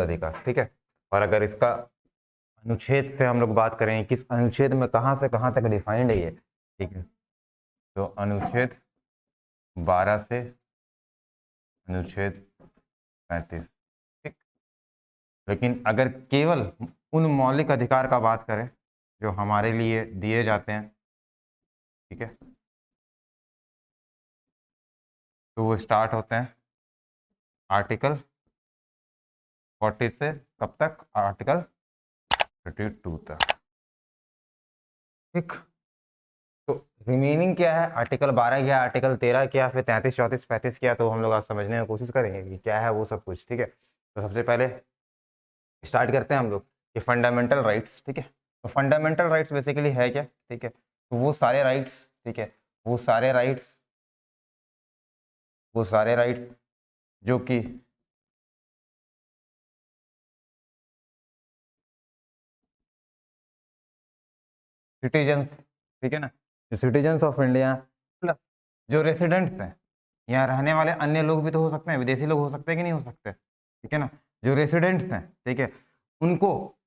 अधिकार, ठीक है। और अगर इसका अनुच्छेद से हम लोग बात करें, किस अनुच्छेद में कहाँ से कहाँ तक डिफाइंड है ये, ठीक है, तो अनुच्छेद 12 से अनुच्छेद 35, ठीक। लेकिन अगर केवल उन मौलिक अधिकार का बात करें जो हमारे लिए दिए जाते हैं, ठीक है, तो वो स्टार्ट होते हैं आर्टिकल 40 से कब तक, आर्टिकल 32 तक, ठीक। तो रिमेनिंग क्या है, आर्टिकल 12 क्या, आर्टिकल 13 क्या, फिर 33, 34, 35 क्या, तो हम लोग आज समझने की कोशिश करेंगे कि क्या है वो सब कुछ, ठीक है। तो सबसे पहले स्टार्ट करते हैं हम लोग ये फंडामेंटल राइट्स, ठीक है। तो फंडामेंटल राइट्स बेसिकली है क्या, ठीक है, तो वो सारे राइट्स, ठीक है, वो सारे राइट्स जो कि सिटीजन, ठीक है ना, सिटीजन्स ऑफ इंडिया प्लस जो रेसिडेंट्स हैं, यहाँ रहने वाले अन्य लोग भी तो हो सकते हैं, विदेशी लोग हो सकते हैं कि नहीं हो सकते, ठीक है ना, जो रेसिडेंट्स हैं, ठीक है, उनको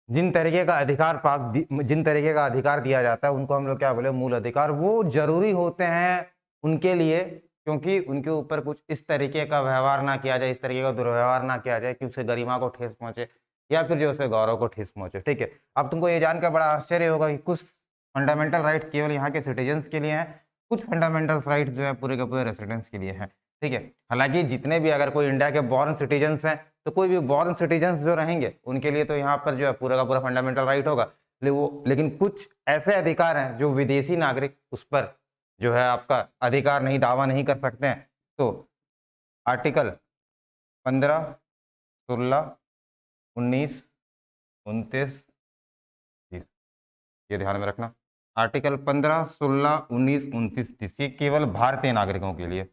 जिन तरीके का अधिकार दिया जाता है उनको हम लोग क्या बोले, मूल अधिकार। वो जरूरी होते हैं उनके लिए क्योंकि उनके ऊपर कुछ इस तरीके का व्यवहार ना किया जाए, इस तरीके का दुर्व्यवहार ना किया जाए कि उसे गरिमा को ठेस पहुंचे या फिर जो उसे गौरव को ठेस पहुंचे, ठीक है। अब तुमको ये जानकर बड़ा आश्चर्य होगा कि कुछ फंडामेंटल राइट्स केवल यहाँ के सिटीजन्स के लिए हैं, कुछ फंडामेंटल राइट्स जो है पूरे के पूरे रेसिडेंट्स के लिए हैं, ठीक है। हालांकि जितने भी अगर कोई इंडिया के बॉर्न सिटीजन्स हैं तो कोई भी बॉर्न सिटीजन्स जो रहेंगे उनके लिए तो यहाँ पर जो है पूरा का पूरा फंडामेंटल राइट होगा, लेकिन कुछ ऐसे अधिकार हैं जो विदेशी नागरिक उस पर जो है आपका अधिकार नहीं, दावा नहीं कर सकते हैं। तो आर्टिकल 15, 16, 19, 29, 30 ये ध्यान में रखना। आर्टिकल 15, 16, 19, 29, 30 ये केवल भारतीय नागरिकों के लिए,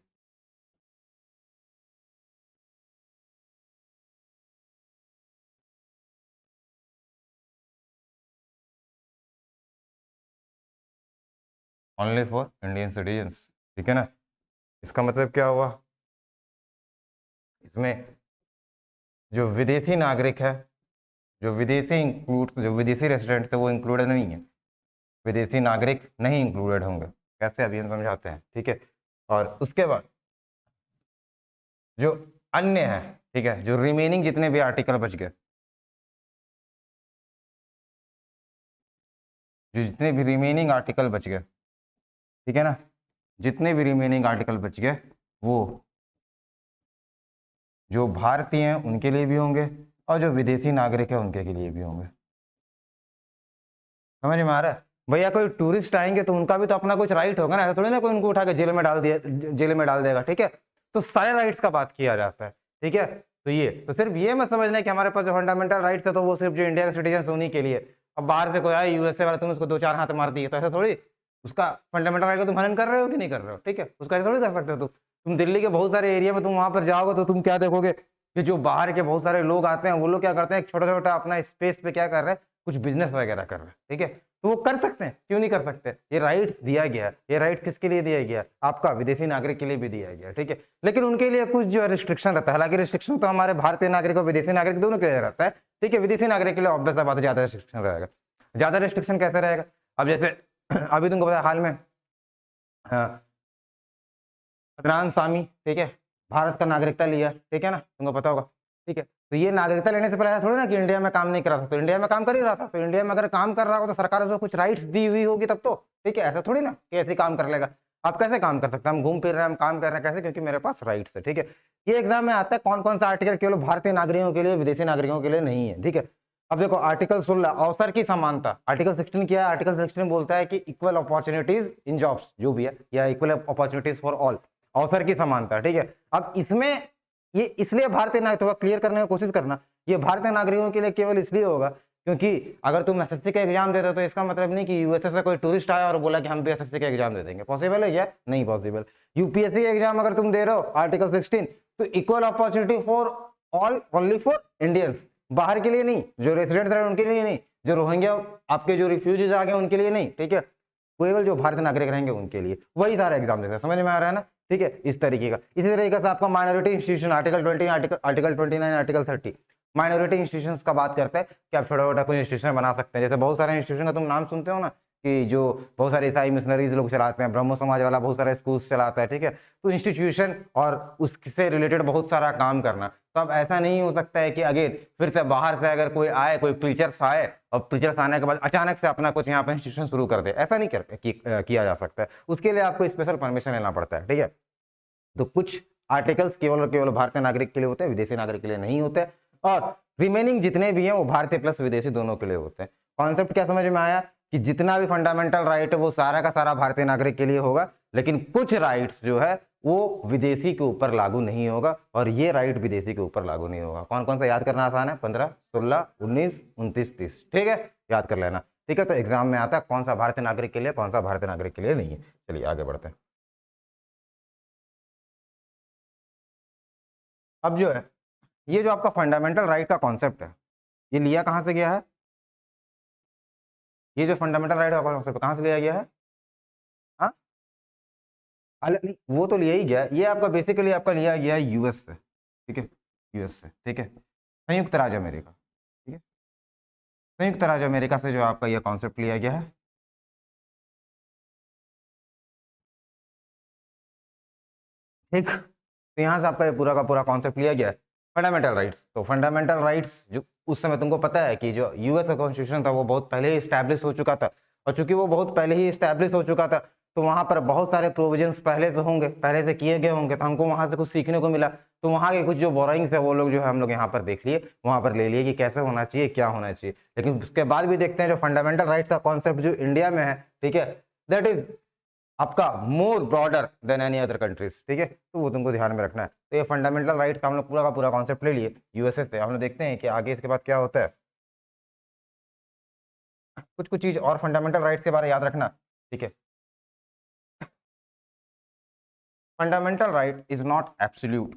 ओनली फॉर इंडियन सिटीजन्स, ठीक है ना। इसका मतलब क्या हुआ, इसमें जो विदेशी नागरिक है, जो विदेशी रेसिडेंट थे वो इंक्लूडेड नहीं है, विदेशी नागरिक नहीं इंक्लूडेड होंगे। कैसे, अभी हम समझाते हैं, ठीक है। और उसके बाद जो अन्य है, ठीक है, जो रिमेनिंग जितने भी आर्टिकल बच गए, जो जितने भी रिमेनिंग आर्टिकल बच गए, ठीक है ना, जितने भी रिमेनिंग आर्टिकल बच गए वो जो भारतीय हैं उनके लिए भी होंगे और जो विदेशी नागरिक है उनके लिए भी होंगे। समझ में आ रहा है भैया, कोई टूरिस्ट आएंगे तो उनका भी तो अपना कुछ राइट होगा ना, ऐसा थोड़ी ना कोई उनको उठा के जेल में डाल देगा, ठीक है। तो सारे राइट्स का बात किया जाता है, ठीक है। तो ये तो सिर्फ ये मत समझना कि हमारे पास जो फंडामेंटल राइट्स है तो वो सिर्फ जो इंडिया के सिटीजन उन्हीं के लिए। अब बाहर से कोई आया यूएसए वाला, तुम उसको 2-4 हाथ मार दिए तो ऐसा थोड़ी उसका फंडामेंटल राइट का तुम हनन कर रहे हो कि नहीं कर रहे हो, ठीक है। उसका ऐसा थोड़ी कर सकते हो तुम दिल्ली के बहुत सारे एरिया में तुम वहां पर जाओगे तो तुम क्या देखोगे कि जो बाहर के बहुत सारे लोग आते हैं वो लोग क्या करते हैं, छोटा छोटा अपना स्पेस पे क्या कर रहे हैं, कुछ बिजनेस वगैरह कर रहे हैं, ठीक है। तो वो कर सकते हैं, क्यों नहीं कर सकते, ये राइट्स दिया गया है। ये राइट्स किसके लिए दिया गया, आपका विदेशी नागरिक के लिए भी दिया गया, ठीक है। लेकिन उनके लिए कुछ जो रिस्ट्रिक्शन रहता है, हालांकि रिस्ट्रिक्शन तो हमारे भारतीय नागरिक और विदेशी नागरिक दोनों के लिए रहता है, ठीक है। विदेशी नागरिक के लिए ऑब्वियस बात है ज्यादा रिस्ट्रिक्शन रहेगा। ज्यादा रिस्ट्रिक्शन कैसे रहेगा, अब जैसे अभी तुमको पता हाल में अदनान सामी, ठीक है, भारत का नागरिकता लिया, ठीक है ना, तुमको पता होगा, ठीक है। तो ये नागरिकता लेने से पहले थोड़ी ना कि इंडिया में काम नहीं कर रहा था, तो इंडिया में काम कर ही रहा था। तो इंडिया में अगर काम कर रहा हो तो सरकार उसको कुछ राइट्स दी हुई होगी तब तो, ठीक है। ऐसा थोड़ी ना कि ऐसे काम कर लेगा। आप कैसे काम कर सकते हैं, हम घूम फिर रहे हैं, हम काम कर रहे हैं, कैसे, क्योंकि मेरे पास राइट्स है, ठीक है। ये एग्जाम में आता है कौन कौन सा आर्टिकल केवल भारतीय नागरिकों के लिए, विदेशी नागरिकों के लिए नहीं है, ठीक है। अब देखो आर्टिकल 16 अवसर की समानता, आर्टिकल 16 क्या है, आर्टिकल 16 बोलता है कि इक्वल अपॉर्चुनिटीज इन जॉब्स जो भी है, या इक्वल अपॉर्चुनिटीज फॉर ऑल, अवसर की समानता, ठीक है। अब इसमें ये इसलिए भारतीय नागरिक क्लियर करने की कोशिश करना, ये भारतीय नागरिकों के लिए केवल इसलिए होगा क्योंकि अगर तुम एसएससी का एग्जाम देते हो तो इसका मतलब नहीं कि यूएसए से कोई टूरिस्ट आया और बोला कि हम भी एसएससी का एग्जाम दे देंगे। पॉसिबल है क्या, नहीं पॉसिबल। यूपीएससी का एग्जाम अगर तुम दे रहे हो आर्टिकल 16 तो equal opportunity for all, only for Indians, बाहर के लिए नहीं, जो रेसिडेंट रहे उनके लिए नहीं, जो रोहिंग्या आपके जो रिफ्यूजीज आ गए उनके लिए नहीं, ठीक है, केवल जो भारतीय नागरिक रहेंगे उनके लिए, वही सारा एग्जाम देते हैं। समझ में आ रहा है ना, ठीक है, इस तरीके का। इसी तरीके से आपका minority institution article 20, article 29, article 30 minority institutions का बात करते हैं कि आप छोटा छोटा कोई इंस्टीट्यूशन बना सकते हैं। जैसे बहुत सारे इंस्टीट्यूशन का तुम नाम सुनते हो ना, कि जो बहुत सारे ईसाई मिशनरीज लोग चलाते हैं, ब्रह्मो समाज वाला बहुत सारे स्कूल्स चलाता है, ठीक है। तो इंस्टीट्यूशन और उससे रिलेटेड बहुत सारा काम करना। तो अब ऐसा नहीं हो सकता है कि अगेन फिर से बाहर से अगर कोई आए, कोई टीचर्स आए और टीचर्स आने के बाद अचानक से अपना कुछ यहाँ पर इंस्टीट्यूशन शुरू कर दे, ऐसा नहीं किया जा सकता है। उसके लिए आपको स्पेशल परमिशन लेना पड़ता है, ठीक है। तो कुछ आर्टिकल्स केवल और केवल भारतीय नागरिक के लिए होते हैं, विदेशी नागरिक के लिए नहीं होते, और रिमेनिंग जितने भी हैं वो भारतीय प्लस विदेशी दोनों के लिए होते हैं। कॉन्सेप्ट क्या समझ में आया कि जितना भी फंडामेंटल राइट है वो सारा का सारा भारतीय नागरिक के लिए होगा, लेकिन कुछ राइट्स जो है वो विदेशी के ऊपर लागू नहीं होगा, और ये राइट विदेशी के ऊपर लागू नहीं होगा। कौन कौन सा याद करना आसान है? 15, 16, 19, 29, 30, ठीक है, याद कर लेना, ठीक है। तो एग्जाम में आता है कौन सा भारतीय नागरिक के लिए, कौन सा भारतीय नागरिक के लिए नहीं है। चलिए आगे बढ़ते हैं। अब जो है ये जो आपका फंडामेंटल राइट का कॉन्सेप्ट है, ये लिया कहां से गया है? ये जो फंडामेंटल राइट का कॉन्सेप्ट कहां से लिया गया है? हाँ, नहीं वो तो लिया ही गया, ये आपका बेसिकली आपका लिया गया है यूएस से, ठीक है, यूएस से, ठीक है, संयुक्त राज्य अमेरिका, ठीक है, संयुक्त राज्य अमेरिका से जो आपका ये कॉन्सेप्ट लिया गया है। ठीक, तो यहाँ से आपका ये पूरा का पूरा कॉन्सेप्ट लिया गया है फंडामेंटल राइट्स। तो फंडामेंटल राइट्स जो उस समय तुमको पता है कि जो यूएस का कॉन्स्टिट्यूशन था वो बहुत पहले ही स्टैब्लिश हो चुका था, और चूंकि वो बहुत पहले ही स्टैब्लिश हो चुका था तो वहाँ पर बहुत सारे प्रोविजंस पहले से होंगे, पहले से किए गए होंगे, तो हमको वहाँ से कुछ सीखने को मिला। तो वहाँ के कुछ जो बोरोइंग्स है वो लोग जो है हम लोग यहाँ पर देख लिए, वहाँ पर ले लिए कि कैसे होना चाहिए, क्या होना चाहिए। लेकिन उसके बाद भी देखते हैं जो फंडामेंटल राइट्स का कॉन्सेप्ट जो इंडिया में है, ठीक है, दैट इज आपका more broader then any other countries, ठीक है, तो वो तुमको ध्यान में रखना है। तो ये फंडामेंटल राइट्स का हम लोग पूरा का पूरा कॉन्सेप्ट ले लिए यूएसए से। हम लोग देखते हैं कि आगे इसके बाद क्या होता है। कुछ कुछ चीज और फंडामेंटल राइट्स के बारे में याद रखना, ठीक है। Fundamental right is not absolute,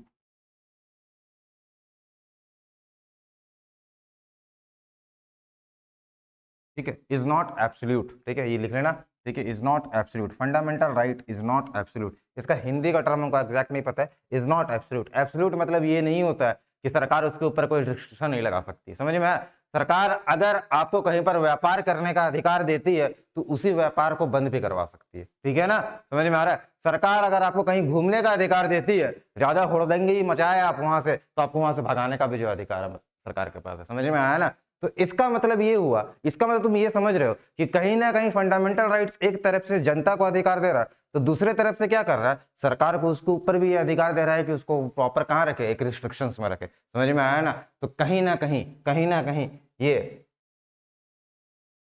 ठीक है, इज नॉट एब्सोल्यूट, ठीक है, ये लिख लेना, ठीक है, is not absolute. Fundamental right is not absolute, इसका हिंदी का टर्म हमको एग्जैक्ट नहीं पता है। इज नॉट एब्सोल्यूट, एब्सोल्यूट मतलब ये नहीं होता है कि सरकार उसके ऊपर कोई रिस्ट्रिक्शन नहीं लगा सकती, समझ में आया? सरकार अगर आपको कहीं पर व्यापार करने का अधिकार देती है तो उसी व्यापार को बंद भी करवा सकती है, ठीक है ना, समझ में आ रहा है? सरकार अगर आपको कहीं घूमने का अधिकार देती है, ज्यादा हुड़दंगी मचाए आप वहां से, तो आपको वहां से भगाने का भी जो अधिकार है सरकार के पास है, समझ में आया ना? तो इसका मतलब ये हुआ, इसका मतलब तुम ये समझ रहे हो कि कहीं ना कहीं फंडामेंटल राइट्स एक तरफ से जनता को अधिकार दे रहा है, तो दूसरे तरफ से क्या कर रहा है, सरकार को उसके ऊपर भी ये अधिकार दे रहा है कि उसको प्रॉपर कहाँ रखे, एक रिस्ट्रिक्शंस में रखे, समझ में आया ना? तो कहीं ना कहीं ये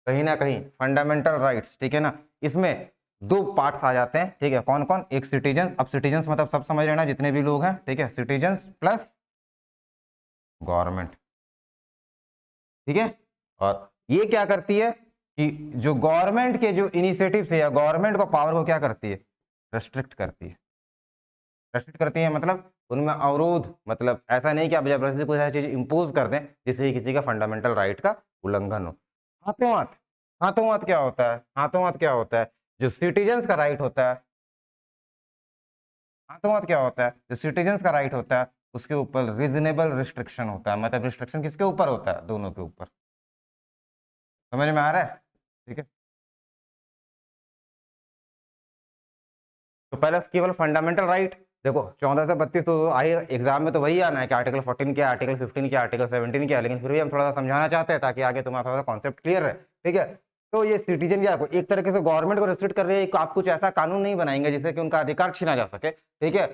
कहीं ना कहीं फंडामेंटल राइट्स, ठीक है ना, इसमें दो पार्ट्स आ जाते हैं, ठीक है, कौन कौन? एक सिटीजन, अब सिटीजन मतलब सब समझ लेना जितने भी लोग हैं, ठीक है, सिटीजन प्लस गवर्नमेंट, ठीक है। और ये क्या करती है कि जो गवर्नमेंट के जो इनिशिएटिव है या गवर्नमेंट को पावर को क्या करती है, रेस्ट्रिक्ट करती है। रेस्ट्रिक्ट करती है मतलब उनमें अवरोध, मतलब ऐसा नहीं कि आप जबरदस्ती कोई ऐसी चीज इंपोज कर दें जिससे किसी का फंडामेंटल राइट का उल्लंघन हो। हाथों हाथ, हाथों हाथ क्या होता है? हाथों हाथ क्या होता है? जो सिटीजन का राइट होता है, हाथों हाथ क्या होता है? जो सिटीजन का राइट होता है उसके ऊपर रीजनेबल रिस्ट्रिक्शन होता है, मतलब रिस्ट्रिक्शन किसके ऊपर होता है? दोनों के ऊपर, समझ में आ रहा है? ठीक है, तो पहले केवल फंडामेंटल राइट देखो 14 से 32 तो आई एग्जाम में तो वही आना है कि आर्टिकल 14 क्या, आर्टिकल 15 क्या, आर्टिकल 17 क्या, लेकिन फिर भी हम थोड़ा सा समझाना चाहते हैं ताकि आगे तुम्हारा थोड़ा सा कॉन्सेप्ट क्लियर है, ठीक है। तो ये सिटीजन क्या एक तरीके से गवर्नमेंट को रिस्ट्रिक्ट कर रही है, आप कुछ ऐसा कानून नहीं बनाएंगे जिससे कि उनका अधिकार छीना जा सके, ठीक है।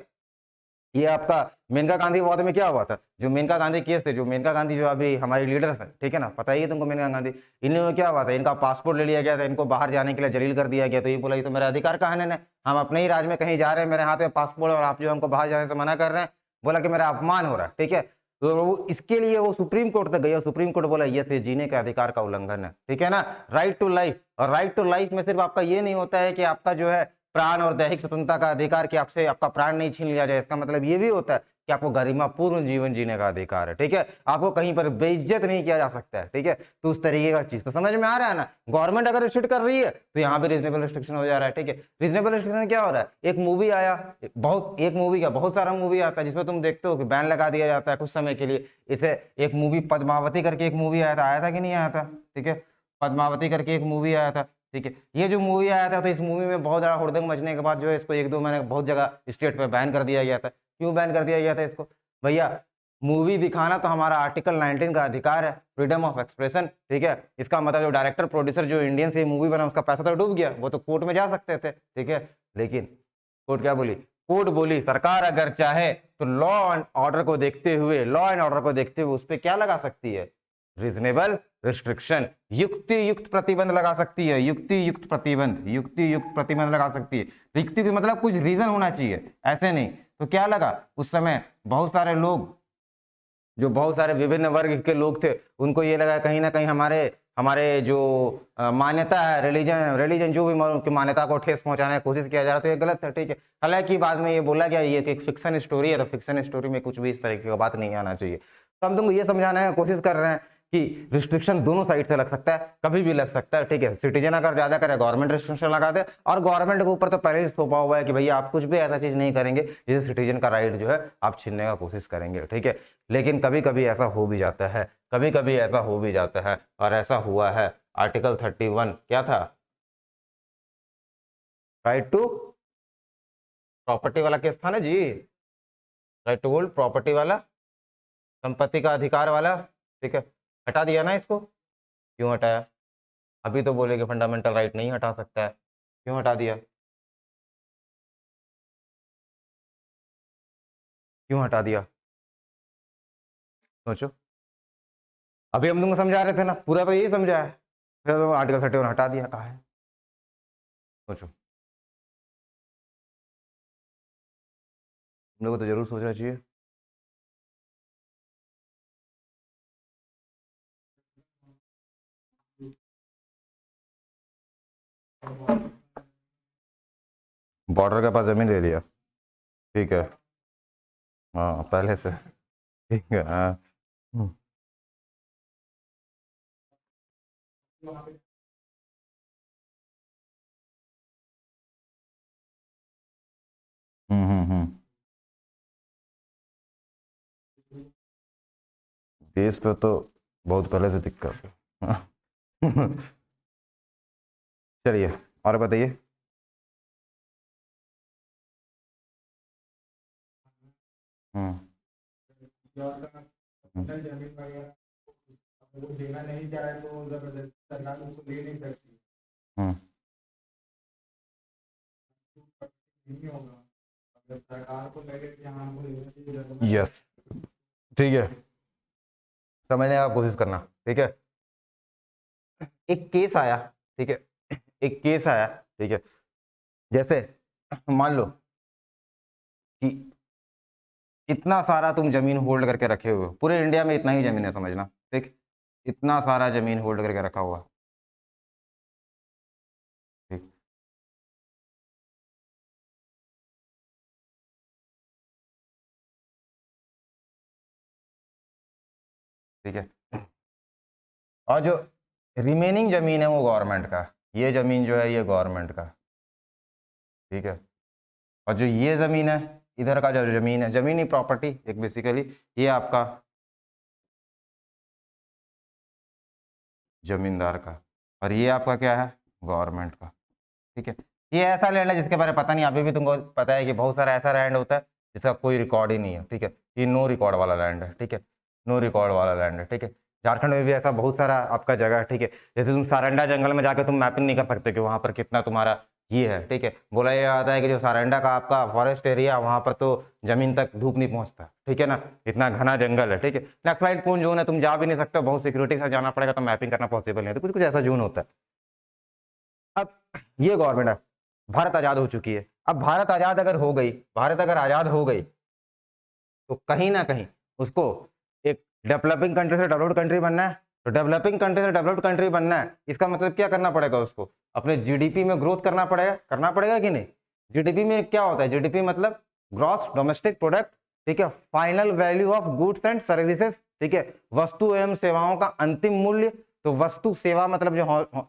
ये आपका मेनका गांधी विवाद में क्या हुआ था? जो मेनका गांधी केस थे, जो मेनका गांधी जो अभी हमारी लीडर्स है, ठीक है ना, पता ही है तुमको मेनका गांधी, इनमें क्या हुआ था, इनका पासपोर्ट ले लिया गया था, इनको बाहर जाने के लिए जलील कर दिया गया। तो ये बोला ये तो मेरा अधिकार कहा है, हम अपने ही राज्य में कहीं जा रहे हैं, मेरे हाथ में पासपोर्ट और आप जो हमको बाहर जाने से मना कर रहे हैं, बोला कि मेरा अपमान हो रहा है, ठीक है। तो इसके लिए वो सुप्रीम कोर्ट तक गई और सुप्रीम कोर्ट बोला ये जीने के अधिकार का उल्लंघन है, ठीक है ना, राइट टू लाइफ। और राइट टू लाइफ में सिर्फ आपका ये नहीं होता है कि आपका जो है प्राण और दैहिक स्वतंत्रता का अधिकार, कि आपसे आपका प्राण नहीं छीन लिया जाए। इसका मतलब ये भी होता है कि आपको गरिमापूर्ण जीवन जीने का अधिकार है, ठीक है। आपको कहीं पर बेइज्जत नहीं किया जा सकता है, ठीक है। तो उस तरीके का चीज तो समझ में आ रहा है ना। गवर्नमेंट अगर रिस्ट्रिक्ट कर रही है तो यहाँ पे रीजनेबल रिस्ट्रिक्शन हो जा रहा है, ठीक है। रीजनेबल रिस्ट्रिक्शन क्या हो रहा है, एक मूवी आया, एक मूवी का बहुत सारा मूवी आता है जिसमें तुम देखते हो कि बैन लगा दिया जाता है कुछ समय के लिए। इसे एक मूवी पद्मावती करके एक मूवी आया था कि नहीं आया था, ठीक है। पद्मावती करके एक मूवी आया था, ठीक है। ये जो मूवी आया था तो इस मूवी में बहुत ज्यादा हुड़दंग मचने के बाद जो है इसको 1-2 महीने बहुत जगह स्टेट पे बैन कर दिया गया था। क्यों बैन कर दिया गया था इसको? भैया मूवी दिखाना तो हमारा आर्टिकल 19 का अधिकार है, फ्रीडम ऑफ एक्सप्रेशन, ठीक है। इसका मतलब जो डायरेक्टर प्रोड्यूसर जो इंडियन से मूवी बना उसका पैसा तो डूब गया, वो तो कोर्ट में जा सकते थे, ठीक है। लेकिन कोर्ट क्या बोली? कोर्ट बोली सरकार अगर चाहे तो लॉ एंड ऑर्डर को देखते हुए उस पर क्या लगा सकती है? रीजनेबल रिस्ट्रिक्शन, युक्ति युक्त प्रतिबंध लगा सकती है। युक्ति युक्त प्रतिबंध लगा सकती है। युक्ति का मतलब कुछ रीजन होना चाहिए, ऐसे नहीं। तो क्या लगा, उस समय बहुत सारे लोग, जो बहुत सारे विभिन्न वर्ग के लोग थे, उनको ये लगा कहीं ना कहीं हमारे जो मान्यता है, रिलीजन जो भी मान्यता को ठेस पहुंचाने की कोशिश किया जा रहा है, तो ये गलत है, ठीक है। हालांकि बाद में ये बोला गया ये एक फिक्शन स्टोरी है, तो फिक्शन स्टोरी में कुछ भी इस तरीके का बात नहीं आना चाहिए। तो हम तुमको ये समझाने की कोशिश कर रहे हैं कि रिस्ट्रिक्शन दोनों साइड से लग सकता है, कभी भी लग सकता है, ठीक है। सिटीजन अगर ज्यादा करे गवर्नमेंट रिस्ट्रिक्शन लगा दे, और गवर्नमेंट के ऊपर तो पहले ही थोपा हुआ है कि भैया आप कुछ भी ऐसा चीज नहीं करेंगे जिससे सिटीजन का राइट जो है आप छीनने का कोशिश करेंगे, ठीक है। लेकिन कभी कभी ऐसा हो भी जाता है, और ऐसा हुआ है। आर्टिकल 31 क्या था? राइट टू प्रॉपर्टी वाला केस था ना जी, राइट टू होल्ड प्रॉपर्टी वाला, संपत्ति का अधिकार वाला, ठीक है। हटा दिया ना इसको? क्यों हटाया? अभी तो बोले कि फंडामेंटल राइट नहीं हटा सकता है, क्यों हटा दिया? क्यों हटा दिया? सोचो। अभी हम तुमको समझा रहे थे ना, पूरा तो यही समझा है, फिर तो आर्टिकल 31 हटा दिया, कहा है? सोचो, हम लोग को तो जरूर सोचना चाहिए। बॉर्डर के पास जमीन ले लिया, ठीक है। हाँ पहले से, ठीक है। हाँ देश पे तो बहुत पहले से दिक्कत है। हाँ। चलिए और बताइए। हम्म हम्म यस, ठीक है, समझने का कोशिश करना, ठीक है। एक केस आया, ठीक है, एक केस आया, ठीक है। जैसे मान लो कि इतना सारा तुम जमीन होल्ड करके रखे हुए हो, पूरे इंडिया में इतना ही जमीन है समझना, ठीक। इतना सारा जमीन होल्ड करके रखा हुआ, ठीक। ठीक है, और जो रिमेनिंग जमीन है वो गवर्नमेंट का, ये जमीन जो है ये गवर्नमेंट का, ठीक है। और जो ये जमीन है, इधर का जो जमीन है, जमीनी प्रॉपर्टी एक बेसिकली ये आपका जमींदार का, और ये आपका क्या है? गवर्नमेंट का, ठीक है। ये ऐसा लैंड है जिसके बारे में पता नहीं, अभी भी तुमको पता है कि बहुत सारा ऐसा लैंड होता है जिसका कोई रिकॉर्ड ही नहीं है, ठीक है। ये नो रिकॉर्ड वाला लैंड है, ठीक है, नो रिकॉर्ड वाला लैंड है, ठीक है। झारखंड में भी ऐसा बहुत सारा आपका जगह है, ठीक है। जैसे तुम सारंडा जंगल में जाकर तुम मैपिंग नहीं कर सकते कि वहां पर कितना तुम्हारा ये है, ठीक है। बोला ये आता है कि जो सारंडा का आपका फॉरेस्ट एरिया वहां पर तो जमीन तक धूप नहीं पहुंचता, ठीक है ना, इतना घना जंगल है, ठीक है। नक्सलाइट पूर्ण जोन है, तुम जा भी नहीं सकते, बहुत सिक्योरिटी के साथ जाना पड़ेगा, तो मैपिंग करना पॉसिबल नहीं है, तो कुछ कुछ ऐसा जोन होता है। अब ये गवर्नमेंट है, भारत आजाद हो चुकी है। अब भारत आजाद अगर हो गई, भारत अगर आजाद हो गई तो कहीं ना कहीं उसको एक डेवलपिंग कंट्री से डेवलप्ड कंट्री बनना है, तो डेवलपिंग कंट्री से डेवलप्ड कंट्री बनना है, इसका मतलब क्या करना पड़ेगा? उसको अपने जीडीपी में ग्रोथ करना पड़ेगा कि नहीं? जीडीपी में क्या होता है, जीडीपी मतलब ग्रॉस डोमेस्टिक प्रोडक्ट, ठीक है, final value of goods and services, ठीक है, वस्तु एवं सेवाओं का अंतिम मूल्य। तो वस्तु सेवा मतलब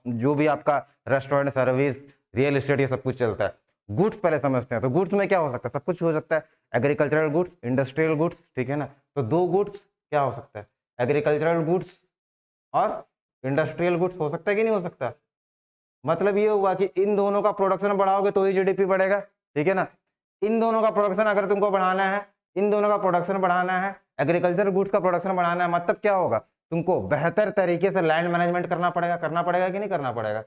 जो भी आपका रेस्टोरेंट सर्विस रियल एस्टेट ये सब कुछ चलता है। गुड्स पहले समझते हैं, तो गुड्स में क्या हो सकता है, सब कुछ हो सकता है, एग्रीकल्चरल गुड्स, इंडस्ट्रियल गुड्स, ठीक है ना। तो दो गुड्स क्या हो सकता है, एग्रीकल्चरल गुड्स और इंडस्ट्रियल गुड्स हो सकता है कि नहीं हो सकता। मतलब ये हुआ कि इन दोनों का प्रोडक्शन बढ़ाओगे तो ही जीडीपी बढ़ेगा, ठीक है ना। इन दोनों का प्रोडक्शन अगर तुमको बढ़ाना है, इन दोनों का प्रोडक्शन बढ़ाना है, एग्रीकल्चर गुड्स का प्रोडक्शन बढ़ाना है, मतलब क्या होगा, तुमको बेहतर तरीके से लैंड मैनेजमेंट करना पड़ेगा कि नहीं करना पड़ेगा।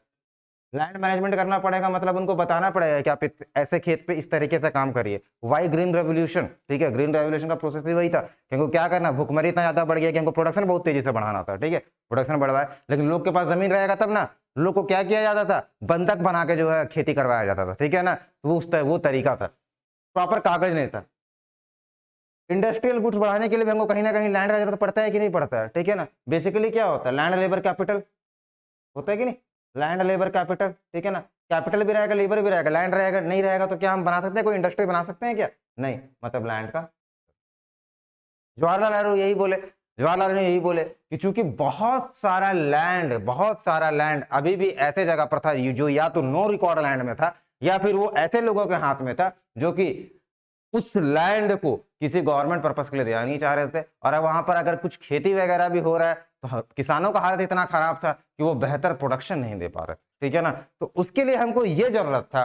लैंड मैनेजमेंट करना पड़ेगा मतलब उनको बताना पड़ेगा कि आप ऐसे खेत पे इस तरीके से काम करिए। वाई ग्रीन रेवोल्यूशन, ठीक है, ग्रीन रेवोल्यूशन का प्रोसेस ही वही था कि हमको क्या करना, भुखमरी इतना ज्यादा बढ़ गया कि हमको प्रोडक्शन बहुत तेजी से बढ़ाना था, ठीक है, प्रोडक्शन बढ़वाए, लेकिन लोग के पास जमीन रहेगा तब ना। लोग को क्या किया जाता था, बंधक बना के जो है खेती करवाया जाता था, ठीक है ना। तो वो तरीका था, प्रॉपर कागज नहीं था। इंडस्ट्रियल गुड्स बढ़ाने के लिए भी हमको कहीं ना कहीं लैंड का जरूरत पड़ता है कि नहीं पड़ता है, ठीक है ना। बेसिकली क्या होता है, लैंड लेबर कैपिटल होता है कि नहीं, लैंड लेबर कैपिटल, ठीक है ना। कैपिटल भी रहेगा, लेबर भी रहेगा, लैंड रहेगा, नहीं रहेगा तो क्या हम बना सकते हैं, कोई इंडस्ट्री बना सकते हैं क्या, नहीं, मतलब लैंड का। जवाहरलाल नेहरू यही बोले, जवाहरलाल नेहरू यही बोले कि चूंकि बहुत सारा लैंड अभी भी ऐसे जगह पर था जो या तो नो रिकॉर्ड लैंड में था, या फिर वो ऐसे लोगों के हाथ में था जो कि उस लैंड को किसी गवर्नमेंट पर्पस के लिए देना नहीं चाह रहे थे। और अब वहां पर अगर कुछ खेती वगैरह भी हो रहा है तो किसानों का हालत इतना खराब था कि वो बेहतर प्रोडक्शन नहीं दे पा रहे, ठीक है ना। तो उसके लिए हमको ये जरूरत था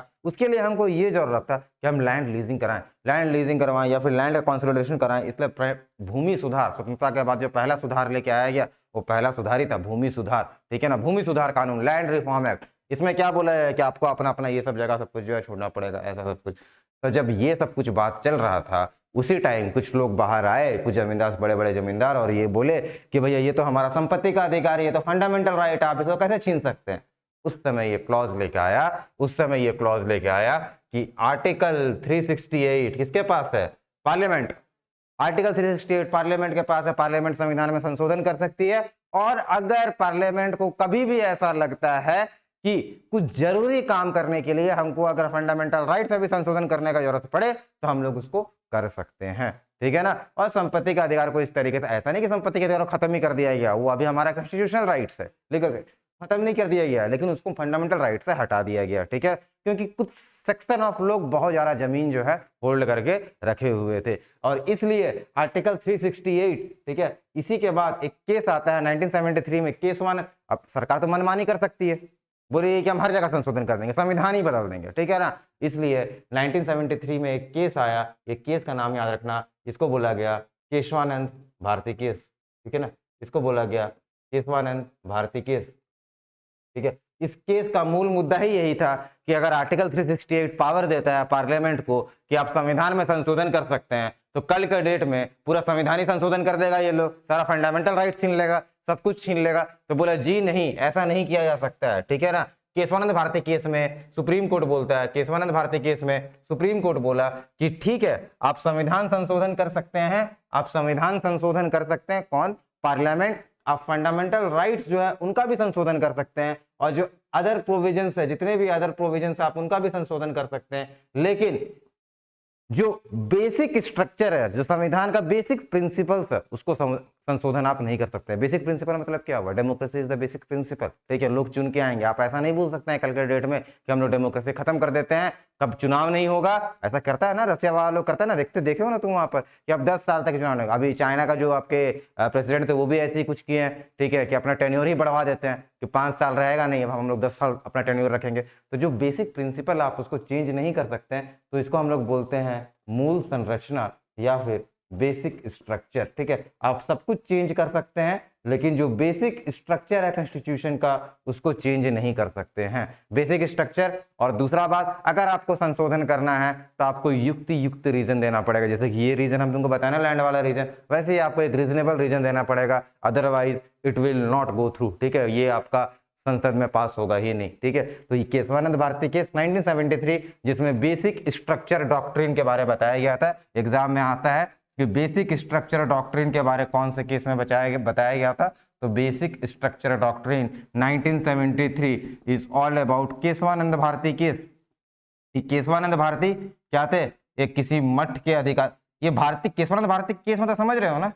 कि हम लैंड लीजिंग कराएं, लैंड लीजिंग करवाएं या फिर लैंड कंसोलिडेशन कराएं। इसलिए भूमि सुधार, स्वतंत्रता के बाद जो पहला सुधार लेके आया गया वो पहला सुधार ही था, भूमि सुधार, ठीक है ना, भूमि सुधार कानून, लैंड रिफॉर्म एक्ट। इसमें क्या बोला है कि आपको अपना अपना ये सब जगह सब कुछ जो है छोड़ना पड़ेगा, ऐसा सब कुछ। तो जब ये सब कुछ बात चल रहा था उसी टाइम कुछ लोग बाहर आए, कुछ जमींदार, बड़े बड़े जमींदार, और ये बोले कि भैया ये तो हमारा संपत्ति का अधिकार है, ये तो फंडामेंटल राइट है, आप इसको कैसे छीन सकते हैं। उस समय ये क्लॉज लेके आया कि आर्टिकल 368 किसके पास है, पार्लियामेंट। आर्टिकल 368 पार्लियामेंट के पास है, पार्लियामेंट संविधान में संशोधन कर सकती है। और अगर पार्लियामेंट को कभी भी ऐसा लगता है कि कुछ जरूरी काम करने के लिए हमको अगर फंडामेंटल राइट में भी संशोधन करने का जरूरत पड़े तो हम लोग उसको कर सकते हैं, ठीक है ना। और संपत्ति का अधिकार को इस तरीके से, ऐसा नहीं कि संपत्ति के अधिकार को खत्म ही कर दिया गया, वो अभी हमारा कॉन्स्टिट्यूशनल राइट्स है, लीगल राइट खत्म नहीं कर दिया गया, लेकिन उसको फंडामेंटल राइट से हटा दिया गया, ठीक है। क्योंकि कुछ सेक्शन ऑफ लोग बहुत ज्यादा जमीन जो है होल्ड करके रखे हुए थे, और इसलिए आर्टिकल 368, ठीक है, इसी के बाद एक केस आता है 1973 में, केस 1। अब सरकार तो मनमानी कर सकती है, बोलिए कि हम हर जगह संशोधन कर देंगे, संविधान ही बदल देंगे, ठीक है ना। इसलिए 1973 में एक केस आया, ये केस का नाम याद रखना, इसको बोला गया केशवानंद भारती केस, ठीक है ना, इसको बोला गया केशवानंद भारती केस, ठीक है। इस केस का मूल मुद्दा ही यही था कि अगर आर्टिकल 368 पावर देता है पार्लियामेंट को कि आप संविधान में संशोधन कर सकते हैं, तो कल के डेट में पूरा संविधान ही संशोधन कर देगा ये लोग, सारा फंडामेंटल राइट छीन लेगा, सब कुछ छीन लेगा। तो बोला जी नहीं, ऐसा नहीं किया जा सकता है, ठीक है ना। केशवानंद भारती केस में सुप्रीम कोर्ट बोलता है, केशवानंद भारती केस में सुप्रीम कोर्ट बोला कि ठीक है, आप संविधान संशोधन कर सकते हैं, आप संविधान संशोधन कर सकते हैं, कौन, पार्लियामेंट। आप फंडामेंटल राइट्स जो है उनका भी संशोधन कर सकते हैं, और जो अदर प्रोविजंस है, जितने भी अदर प्रोविजंस आप उनका भी संशोधन कर सकते हैं, लेकिन जो बेसिक स्ट्रक्चर है, जो संविधान का बेसिक प्रिंसिपल्स है, उसको संशोधन आप नहीं कर सकते। बेसिक प्रिंसिपल मतलब क्या हुआ, democracy is the basic principle, ठीक है, लोग चुन के आएंगे। आप ऐसा नहीं बोल सकते हैं कल के डेट में कि हम लोग डेमोक्रेसी खत्म कर देते हैं, कब चुनाव नहीं होगा। ऐसा करता है ना रशिया वाला लोग, करता है ना, देखे हो ना तुम वहां पर कि अब 10 साल तक चुनाव नहीं होगा। अभी चाइना का जो आपके प्रेसिडेंट थे वो भी ऐसे ही कुछ किए हैं, ठीक है, कि अपना टेन्योर ही बढ़वा देते हैं कि 5 साल रहेगा नहीं, अब हम लोग 10 साल अपना टेन्योर रखेंगे। तो जो बेसिक प्रिंसिपल आप उसको चेंज नहीं कर सकते हैं, तो इसको हम लोग बोलते हैं मूल संरचना या फिर बेसिक स्ट्रक्चर, ठीक है। आप सब कुछ चेंज कर सकते हैं, लेकिन जो बेसिक स्ट्रक्चर है कॉन्स्टिट्यूशन का उसको चेंज नहीं कर सकते हैं, बेसिक स्ट्रक्चर। और दूसरा बात, अगर आपको संशोधन करना है तो आपको युक्त रीजन देना पड़ेगा, जैसे कि ये रीजन हम तुमको बताया ना, लैंड वाला रीजन, वैसे ही आपको एक रीजनेबल रीजन देना पड़ेगा, otherwise it will not go through, ठीक है, ये आपका संसद में पास होगा ही नहीं, ठीक है। तो ये केशवानंद भारती केस 1973, जिसमें बेसिक स्ट्रक्चर डॉक्ट्रिन के बारे में बताया गया था, एग्जाम में आता है कि बेसिक स्ट्रक्चर डॉक्ट्रिन के बारे कौन से केस में बताया गया था। तो basic structure doctrine 1973 is all about Keshavananda Bharati case, कि केशवानंद भारती क्या थे, एक किसी मठ के अधिकार, ये भारती केशवानंद भारती केस मतलब समझ रहे हो ना,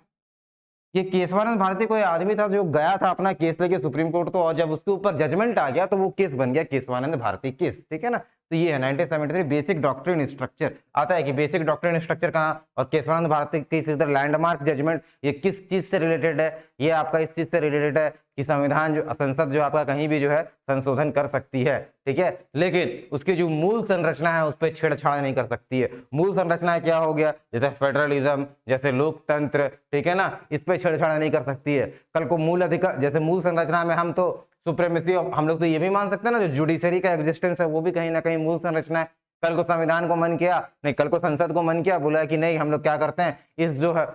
ये केशवानंद भारती कोई आदमी था जो गया था अपना केस लेके सुप्रीम कोर्ट, तो और जब उसके ऊपर जजमेंट आ गया तो वो केस बन गया केशवानंद भारती केस, ठीक है ना। तो ये है 1973 बेसिक डॉक्ट्रिन स्ट्रक्चर आता है कि बेसिक डॉक्ट्रिन स्ट्रक्चर कहाँ, और केशवानंद भारती की इधर लैंडमार्क जजमेंट, ये किस चीज से रिलेटेड है, ये आपका इस चीज से रिलेटेड है कि संविधान जो संसद जो आपका कहीं भी जो है संशोधन कर सकती है, ठीक है, लेकिन उसकी जो मूल संरचना है उस पर छेड़छाड़ नहीं कर सकती है। मूल संरचना क्या हो गया, जैसे फेडरलिज्म, जैसे लोकतंत्र, ठीक है ना, इस पर छेड़छाड़ नहीं कर सकती है। कल को मूल अधिकार, जैसे मूल संरचना में हम तो सुप्रीमेसी ऑफ, हम लोग तो ये भी मान सकते हैं ना जो जुडिशरी का एग्जिस्टेंस है वो भी कहीं ना कहीं मूल संरचना है। कल को संविधान को मन किया, नहीं कल को संसद को मन किया, बोला कि नहीं हम लोग क्या करते हैं, इस जो है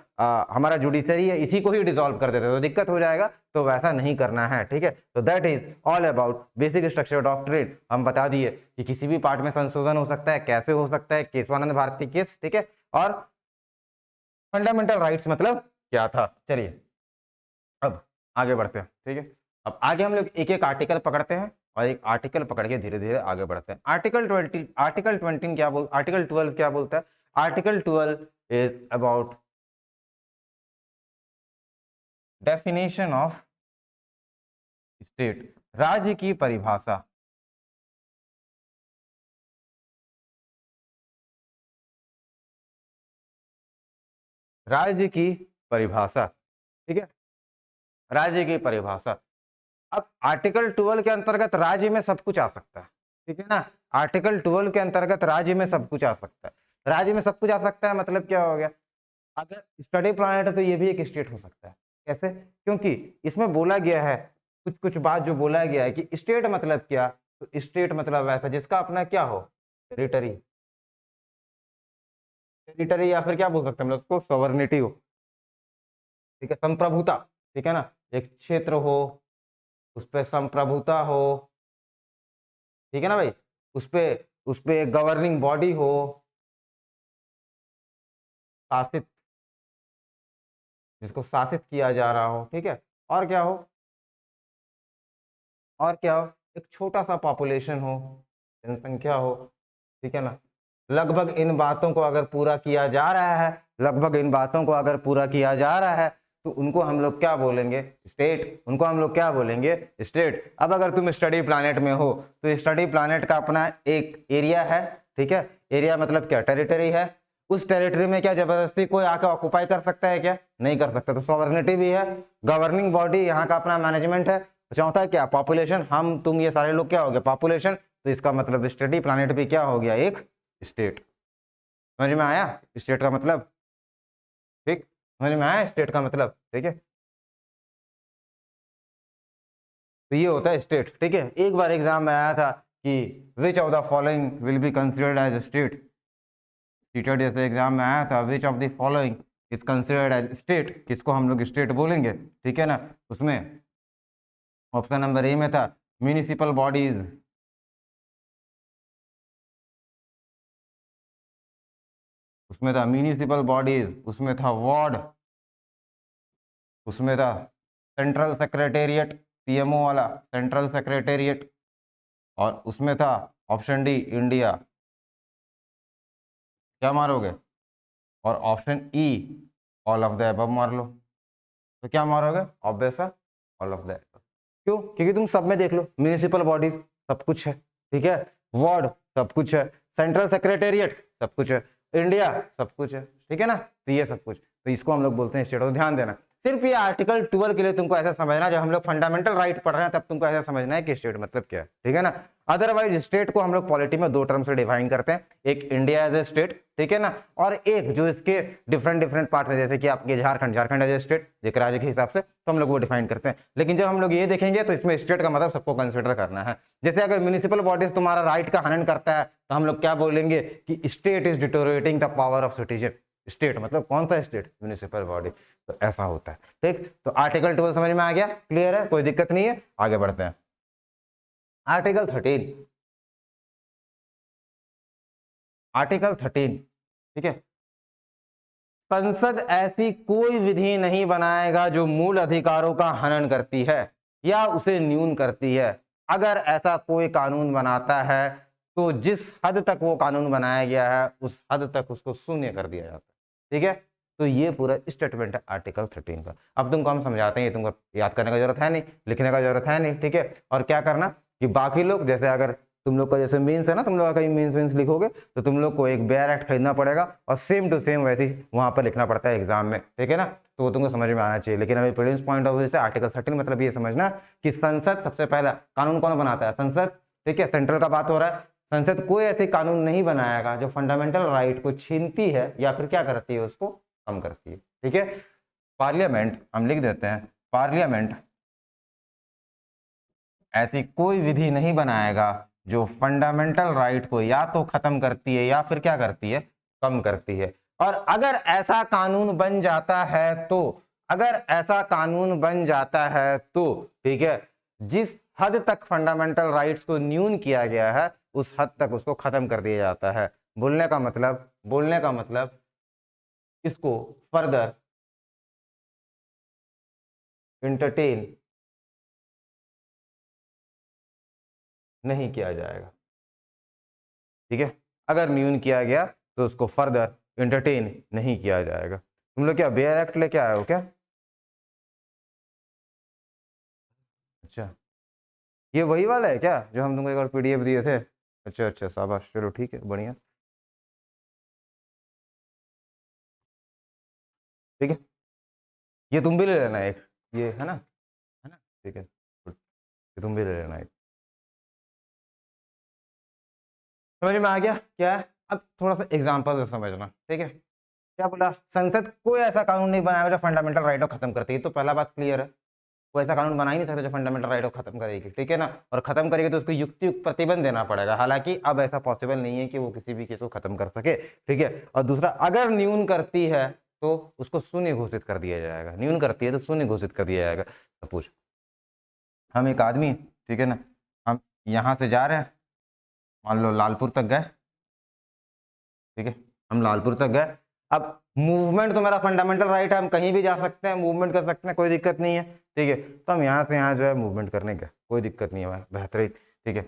हमारा जुडिशरी है इसी को ही डिसॉल्व कर देते हैं, तो दिक्कत हो जाएगा, तो वैसा नहीं करना है, ठीक है। तो that is all about basic structure doctrine. हम बता दिए कि किसी भी पार्ट में संशोधन हो सकता है, कैसे हो सकता है, केशवानंद भारती केस, ठीक है, और फंडामेंटल राइट्स मतलब क्या था। चलिए अब आगे बढ़ते हैं, ठीक है। अब आगे हम लोग एक एक आर्टिकल पकड़ते हैं और एक आर्टिकल पकड़ के धीरे धीरे आगे बढ़ते हैं। आर्टिकल 20 क्या बोल, आर्टिकल 12 क्या बोलता है, article 12 is about definition of state, राज्य की परिभाषा। राज्य की परिभाषा, ठीक है, राज्य की परिभाषा। अब आर्टिकल 12 के अंतर्गत राज्य में सब कुछ आ सकता है, ठीक है ना, आर्टिकल 12 के अंतर्गत राज्य में सब कुछ आ सकता है। राज्य में सब कुछ आ सकता है मतलब क्या हो गया, अगर स्टडी प्लानट है तो ये भी एक स्टेट हो सकता है। कैसे, क्योंकि इसमें बोला गया है कुछ कुछ बात जो बोला गया है कि स्टेट मतलब क्या, तो स्टेट मतलब ऐसा जिसका अपना क्या हो, टेरिटरी, टेरिटरी या फिर क्या बोल सकते हैं हम लोग उसको, सॉवरेनिटी हो, ठीक है, संप्रभुता, ठीक है ना, एक क्षेत्र हो उस पर संप्रभुता हो, ठीक है ना भाई, उस पे गवर्निंग बॉडी हो, शासित, जिसको शासित किया जा रहा हो, ठीक है, और क्या हो, और क्या हो, एक छोटा सा पॉपुलेशन हो, जनसंख्या हो, ठीक है ना। लगभग इन बातों को अगर पूरा किया जा रहा है, लगभग इन बातों को अगर पूरा किया जा रहा है तो उनको हम लोग क्या बोलेंगे, स्टेट, उनको हम लोग क्या बोलेंगे, स्टेट। अब अगर तुम स्टडी प्लैनेट में हो तो स्टडी प्लैनेट का अपना एक एरिया है, ठीक है, एरिया मतलब क्या, टेरिटरी है, उस टेरिटरी में क्या जबरदस्ती कोई आकर ऑक्युपाई कर सकता है क्या, नहीं कर सकता, तो सॉवरेनिटी भी है, गवर्निंग बॉडी, यहाँ का अपना मैनेजमेंट है। चौथा क्या, पॉपुलेशन, हम तुम ये सारे लोग क्या हो गए, पॉपुलेशन, तो इसका मतलब स्टडी प्लैनेट भी क्या हो गया, एक स्टेट। समझ में आया स्टेट का मतलब, ठीक, समझ में आया स्टेट का मतलब, ठीक है, तो ये होता है स्टेट, ठीक है। एक बार एग्जाम में आया था कि which of the following will be considered as state, CTET जैसे एग्जाम में आया था, which of the following is considered as state, किसको हम लोग स्टेट बोलेंगे, ठीक है ना, उसमें ऑप्शन नंबर ए में था म्यूनिसिपल बॉडीज, उसमें था म्यूनिसिपल बॉडीज, उसमें था वार्ड, उसमें था सेंट्रल सेक्रेटेरिएट, पीएमओ वाला सेंट्रल सेक्रेटेरिएट, और उसमें था ऑप्शन डी इंडिया, क्या मारोगे, और option E all of the above मार लो, तो क्या मारोगे, ऑब्वियस है ऑल ऑफ द अबव। क्यों, क्योंकि तुम सब में देख लो, म्यूनिसिपल बॉडीज सब कुछ है, ठीक है, वार्ड सब कुछ है, सेंट्रल सेक्रेटेरिएट सब कुछ है, इंडिया सब कुछ है, ठीक है ना, तो ये सब कुछ, तो इसको हम लोग बोलते हैं स्टेट। तो ध्यान देना, सिर्फ ये आर्टिकल 12 के लिए तुमको ऐसा समझना, जब हम लोग फंडामेंटल राइट पढ़ रहे हैं तब तुमको ऐसा समझना है कि स्टेट मतलब क्या है, ठीक है ना। अदरवाइज स्टेट को हम लोग पॉलिटी में दो टर्म से डिफाइन करते हैं, एक इंडिया एज ए स्टेट, ठीक है ना, और एक जो इसके डिफरेंट डिफरेंट पार्ट है, जैसे कि आपके Jharkhand, Jharkhand as a state एक राज्य के हिसाब से, तो हम लोग वो डिफाइन करते हैं। लेकिन जब हम लोग ये देखेंगे तो इसमें स्टेट का मतलब सबको कंसिडर करना है। जैसे अगर म्यूनिसिपल बॉडीज तुम्हारा राइट का हनन करता है तो हम लोग क्या बोलेंगे कि state is deteriorating the power of citizen, state मतलब कौन सा स्टेट, म्यूनिसिपल बॉडी, तो ऐसा होता है, ठीक। तो आर्टिकल 12 समझ में आ गया, क्लियर है, कोई दिक्कत नहीं है, आगे बढ़ते हैं। आर्टिकल 13, आर्टिकल 13, ठीक है, संसद ऐसी कोई विधि नहीं बनाएगा जो मूल अधिकारों का हनन करती है या उसे न्यून करती है। अगर ऐसा कोई कानून बनाता है तो जिस हद तक वो कानून बनाया गया है उस हद तक उसको शून्य कर दिया जाता है। ठीक है, तो ये पूरा स्टेटमेंट है आर्टिकल 13 का। अब तुमको हम समझाते हैं, ये तुमको याद करने का जरूरत है नहीं, लिखने का जरूरत है नहीं। ठीक है, और क्या करना कि बाकी लोग जैसे अगर तुम लोग का जैसे मीन्स है ना, तुम लोग कहीं मीन्स लिखोगे तो तुम लोग को एक बेयर एक्ट खरीदना पड़ेगा और सेम टू सेम वैसे ही वहां पर लिखना पड़ता है एग्जाम में। ठीक है ना, तो वो तुमको समझ में आना चाहिए। लेकिन अभी प्रीलिम्स पॉइंट ऑफ व्यू से आर्टिकल 13 मतलब ये समझना कि संसद सबसे पहला कानून कौन बनाता है, संसद। ठीक है, सेंट्रल का बात हो रहा है। संसद कोई ऐसे कानून नहीं बनाएगा जो फंडामेंटल राइट को छीनती है या फिर क्या करती है, उसको कम करती है। ठीक है, पार्लियामेंट हम लिख देते हैं, पार्लियामेंट ऐसी कोई विधि नहीं बनाएगा जो फंडामेंटल राइट को या तो खत्म करती है या फिर क्या करती है, कम करती है। और अगर ऐसा कानून बन जाता है तो, अगर ऐसा कानून बन जाता है तो, ठीक है, जिस हद तक फंडामेंटल राइट्स को न्यून किया गया है उस हद तक उसको खत्म कर दिया जाता है। बोलने का मतलब इसको फर्दर इंटरटेन नहीं किया जाएगा। ठीक है, अगर न्यून किया गया तो उसको फर्दर एंटरटेन नहीं किया जाएगा। तुम लोग क्या बेयर एक्ट लेके आए हो क्या? अच्छा, ये वही वाला है क्या जो हम तुमको एक बार पीडीएफ दिए थे? अच्छा अच्छा, शाबाश, चलो ठीक है, बढ़िया। ठीक है, ये तुम भी ले लेना एक, ये है ना, ठीक है, good। ये तुम भी ले लेना एक। समझ में आ गया क्या है? अब थोड़ा सा एग्जाम्पल से समझना। ठीक है, क्या बोला, संसद कोई ऐसा कानून नहीं बनाएगा जो फंडामेंटल राइट को खत्म करती है, तो पहला बात क्लियर है, वो ऐसा कानून बना ही नहीं सकता जो फंडामेंटल राइट को खत्म करेगी। ठीक है ना, और खत्म करेगी तो उसको युक्त प्रतिबंध देना पड़ेगा। हालांकि अब ऐसा पॉसिबल नहीं है कि वो किसी भी केस को खत्म कर सके। ठीक है, और दूसरा, अगर न्यून करती है तो उसको शून्य घोषित कर दिया जाएगा, न्यून करती है तो शून्य घोषित कर दिया जाएगा। सपोज हम एक आदमी, ठीक है ना, हम यहाँ से जा रहे हैं, मान लो लालपुर तक गए। ठीक है, हम लालपुर तक गए। अब मूवमेंट तो मेरा फंडामेंटल राइट है, हम कहीं भी जा सकते हैं, मूवमेंट कर सकते हैं, कोई दिक्कत नहीं है। ठीक है, तो हम यहाँ से यहाँ जो है मूवमेंट करने का कोई दिक्कत नहीं है भाई, बेहतरीन। ठीक है,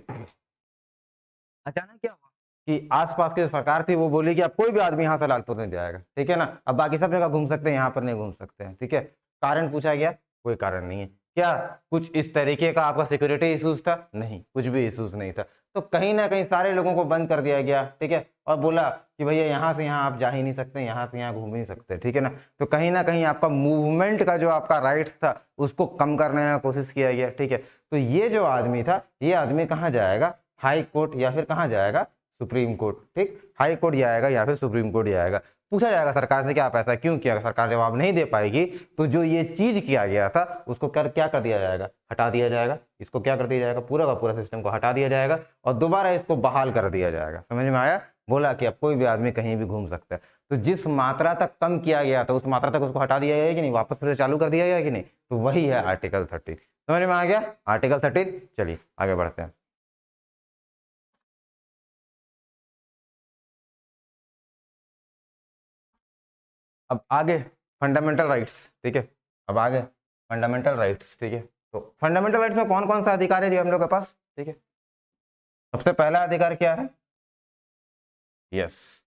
अचानक क्या हुआ कि आसपास की जो सरकार थी वो बोली कि अब कोई भी आदमी यहाँ से लालपुर नहीं जाएगा। ठीक है ना, अब बाकी सब जगह घूम सकते हैं, यहाँ पर नहीं घूम सकते हैं। ठीक है, कारण पूछा गया, कोई कारण नहीं है। क्या कुछ इस तरीके का आपका सिक्योरिटी इशूज था? नहीं, कुछ भी इशूज नहीं था। तो कहीं ना कहीं सारे लोगों को बंद कर दिया गया। ठीक है, और बोला कि भैया यहाँ से यहाँ आप जा ही नहीं सकते, यहाँ से यहाँ घूम ही नहीं सकते। ठीक है ना, तो कहीं ना कहीं आपका मूवमेंट का जो आपका राइट था उसको कम करने का कोशिश किया गया। ठीक है, तो ये जो आदमी था, ये आदमी कहाँ जाएगा, हाई कोर्ट या फिर कहाँ जाएगा, सुप्रीम कोर्ट। ठीक, हाई कोर्ट जाएगा या फिर सुप्रीम कोर्ट जाएगा। पूछा जाएगा सरकार से कि आप ऐसा क्यों किया, सरकार जवाब नहीं दे पाएगी तो जो ये चीज किया गया था उसको क्या कर दिया जाएगा, हटा दिया जाएगा। इसको क्या कर दिया जाएगा, पूरा का पूरा सिस्टम को हटा दिया जाएगा और दोबारा इसको बहाल कर दिया जाएगा। समझ में आया? बोला कि अब कोई भी आदमी कहीं भी घूम सकता है। तो जिस मात्रा तक कम किया गया था उस मात्रा तक उसको हटा दिया जाएगा कि नहीं, वापस फिर से चालू कर दिया जाएगा कि नहीं, तो वही है आर्टिकल 13। समझ में आ गया आर्टिकल 13? चलिए आगे बढ़ते हैं। अब आगे फंडामेंटल राइट्स। ठीक है, अब आगे फंडामेंटल राइट्स। ठीक है, तो फंडामेंटल राइट्स में कौन कौन सा अधिकार है जी हम लोग के पास? ठीक है, सबसे पहला अधिकार क्या है? यस,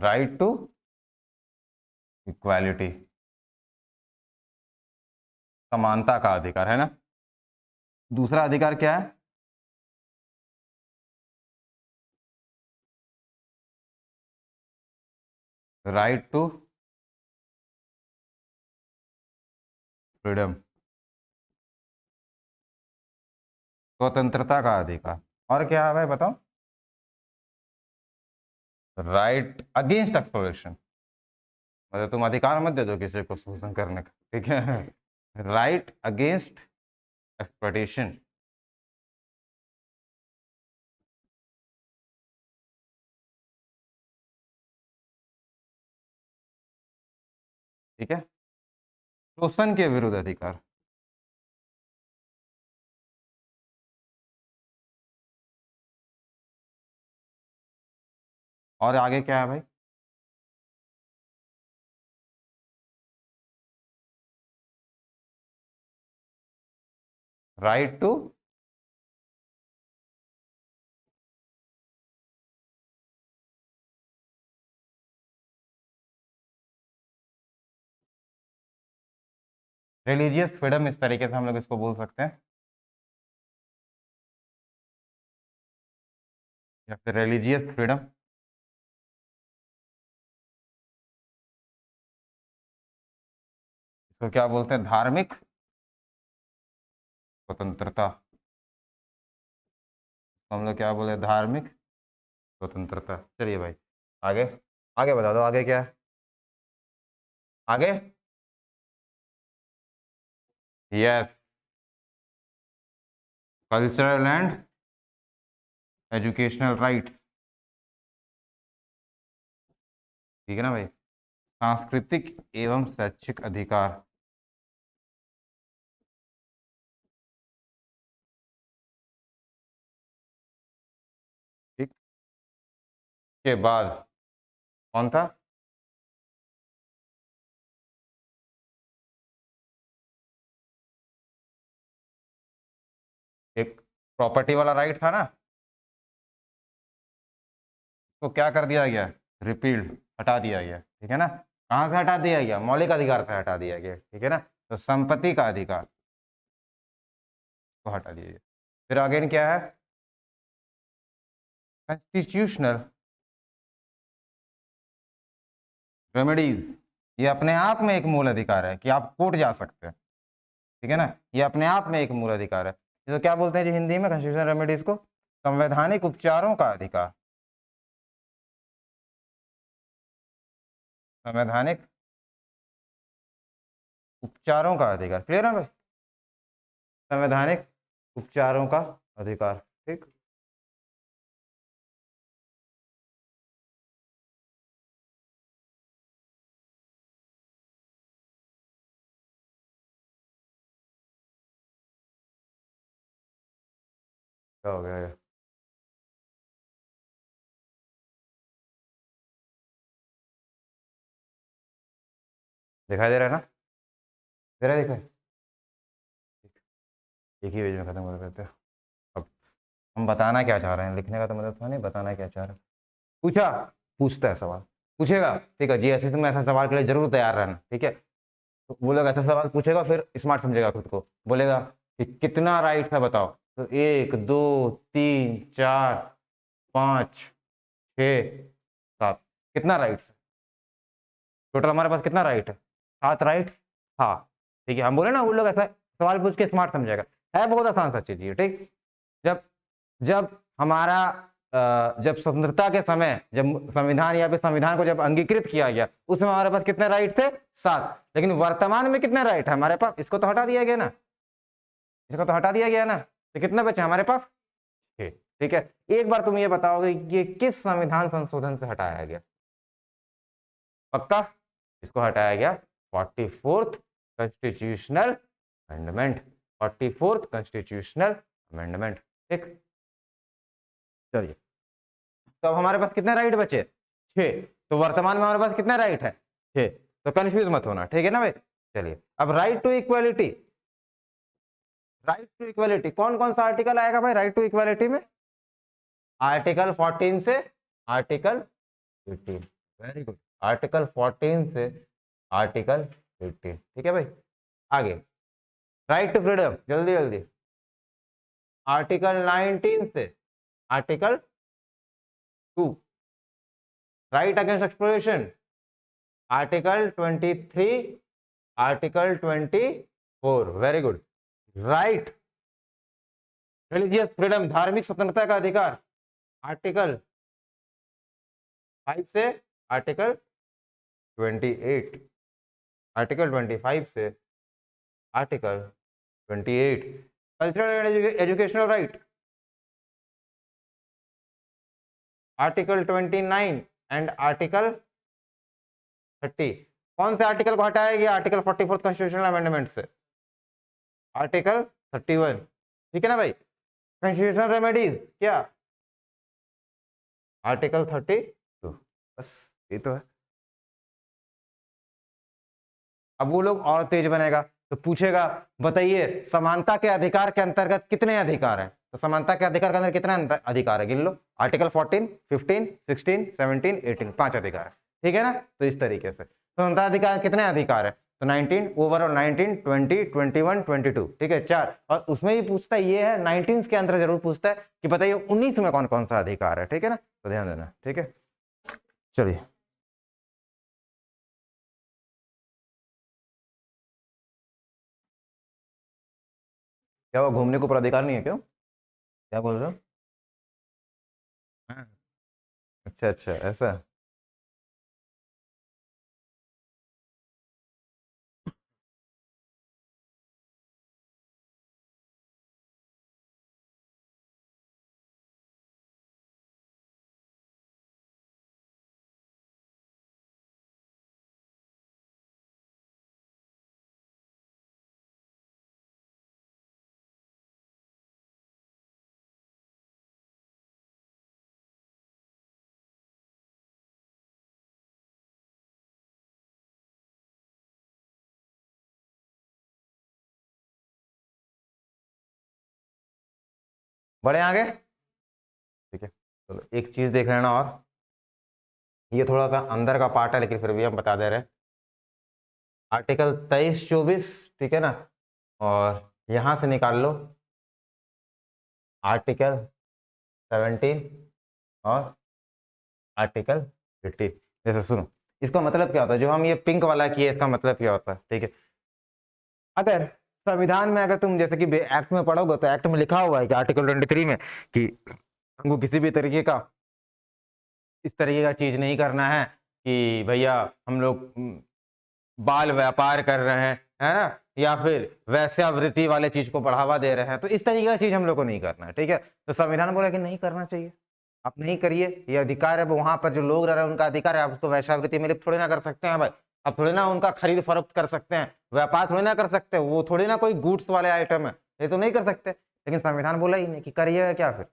राइट टू इक्वालिटी, समानता का अधिकार है ना। दूसरा अधिकार क्या है? राइट टू फ्रीडम, स्वतंत्रता का अधिकार। और क्या है भाई बताओ? राइट अगेंस्ट एक्सप्लोरेशन, मतलब तुम अधिकार मत दे दो किसी को शोषण करने का। ठीक है, राइट अगेंस्ट एक्सप्लोइटेशन। ठीक है, शोषण के विरुद्ध अधिकार। और आगे क्या है भाई? राइट टू रिलीजियस फ्रीडम, इस तरीके से हम लोग इसको बोल सकते हैं, या फिर रिलीजियस फ्रीडम। इसको क्या बोलते हैं? धार्मिक स्वतंत्रता। तो हम लोग क्या बोले? धार्मिक स्वतंत्रता। चलिए भाई, आगे आगे बता दो, आगे क्या है? आगे, yes, cultural and educational rights. ठीक है ना भाई? सांस्कृतिक एवं शैक्षिक अधिकार। ठीक, के बाद कौन था? एक प्रॉपर्टी वाला राइट था ना, तो क्या कर दिया गया? रिपील्ड, हटा दिया गया। ठीक है ना? कहाँ से हटा दिया गया? मौलिक अधिकार से हटा दिया गया। ठीक है ना? तो संपत्ति का अधिकार को हटा दिया गया। फिर आगे क्या है? Constitutional remedies. ये अपने आप में एक मूल अधिकार है कि आप कोर्ट जा सकते हैं। ठीक है ना? ये अपने आप में एक मूल अधिकार है। तो क्या बोलते हैं जी हिंदी में कॉन्स्टिट्यूशनल रेमेडीज को? संवैधानिक उपचारों का अधिकार। संवैधानिक उपचारों का अधिकार। क्लियर है भाई? संवैधानिक उपचारों का अधिकार। ठीक, क्या हो गया ये? दिखाई दे रहा है ना? दे रहा है, दिखाई? एक ही पेज में खत्म कर देते हैं। अब हम बताना क्या चाह रहे हैं, लिखने का तो मतलब था नहीं, बताना क्या चाह रहे हैं। पूछा, पूछता है सवाल, पूछेगा। ठीक है जी, ऐसे तुम ऐसा सवाल के लिए जरूर तैयार रहना। ठीक है? तो वो लोग ऐसा सवाल पूछेगा, फिर स्मार्ट समझेगा खुद को, बोलेगा कि कितना राइट है बताओ। तो 1 2 3 4 5 6 7, कितना राइट्स? टोटल हमारे पास कितना राइट है? 7 राइट। हाँ, ठीक है, हम बोले ना वो लोग ऐसा सवाल पूछ के स्मार्ट समझेगा। है बहुत आसान सा चीज ये। ठीक, जब जब हमारा जब स्वतंत्रता के समय, जब संविधान या फिर संविधान को जब अंगीकृत किया गया, उसमें हमारे पास कितने राइट थे? 7। लेकिन वर्तमान में कितने राइट है हमारे पास? इसको तो हटा दिया गया ना, इसको तो हटा दिया गया ना, तो कितने बचे हमारे पास? 6। ठीक है, एक बार तुम ये बताओगे ये किस संविधान संशोधन से हटाया गया? पक्का? इसको हटाया गया 44th constitutional amendment. 44th constitutional amendment. ठीक, चलिए, तो अब हमारे पास कितने राइट बचे? 6। तो वर्तमान में हमारे पास कितने राइट है? 6। तो कंफ्यूज मत होना। ठीक है ना भाई? चलिए, अब right to equality. Right to equality कौन कौन सा आर्टिकल आएगा भाई राइट टू इक्वालिटी में? आर्टिकल 14 से आर्टिकल 18। वेरी गुड, आर्टिकल 14 से आर्टिकल 18। ठीक है भाई? आगे, राइट टू फ्रीडम, जल्दी जल्दी। आर्टिकल 19 से article 2। Right against exploration, article 23, article 24। Very good. Right religious freedom, धार्मिक स्वतंत्रता का अधिकार, आर्टिकल 5 से आर्टिकल 28। आर्टिकल 25 से article 28। Cultural and educational right, article 29 and article 30। कौन से आर्टिकल को हटाया गया? आर्टिकल 44 कॉन्स्टिट्यूशनल अमेंडमेंट से आर्टिकल 31। ठीक है ना भाई? कॉन्स्टिट्यूशनल रेमेडीज क्या? आर्टिकल 32। बस ये तो है। अब वो लोग और तेज बनेगा, तो पूछेगा बताइए समानता के अधिकार के अंतर्गत कितने अधिकार हैं, तो समानता के अधिकार के अंदर कितने अधिकार है, गिन लो। आर्टिकल 14, 15, 16, 17, 18, 5 अधिकार है, ठीक है ना। तो इस तरीके से समानता अधिकार कितने अधिकार है, तो 19 ओवरऑल, 19, 20, 21, 22, ठीक है, 4। और उसमें भी पूछता है, ये है 19 के अंदर जरूर पूछता है कि बताइए 19 में कौन कौन सा अधिकार है, ठीक है ना, तो ध्यान देना, ठीक है। चलिए क्या वो घूमने को ऊपर अधिकार नहीं है, क्यों, क्या बोल रहे हो? हाँ। अच्छा अच्छा, ऐसा। बड़े आगे, ठीक है। चलो एक चीज देख लेना, और ये थोड़ा सा अंदर का पार्ट है लेकिन फिर भी हम बता दे रहे हैं। आर्टिकल 23, 24, ठीक है ना, और यहां से निकाल लो आर्टिकल 17 और आर्टिकल 18। जैसे सुनो, इसका मतलब क्या होता है, जो हम ये पिंक वाला किए इसका मतलब क्या होता है, ठीक है। अगर संविधान में, अगर तुम जैसे कि एक्ट में पढ़ोगे तो एक्ट में लिखा हुआ है कि आर्टिकल 23 में कि हमको किसी भी तरीके का इस तरीके का चीज नहीं करना है कि भैया हम लोग बाल व्यापार कर रहे हैं, है ना, या फिर वैश्यावृत्ति वाले चीज को बढ़ावा दे रहे हैं, तो इस तरीके का चीज हम लोग को नहीं करना है, ठीक है। तो संविधान बोला कि नहीं करना चाहिए, आप नहीं करिए, ये अधिकार है, वहां पर जो लोग रह रहे हैं उनका अधिकार है, आप उसको वैश्यावृत्ति में लिप्त थोड़ी ना कर सकते हैं भाई। आप थोड़ी ना उनका खरीद फरोख्त कर सकते हैं, व्यापार थोड़ी ना कर सकते हैं, वो थोड़ी ना कोई गुड्स वाले आइटम है, ये तो नहीं कर सकते। लेकिन संविधान बोला ही नहीं कि करिए, क्या फिर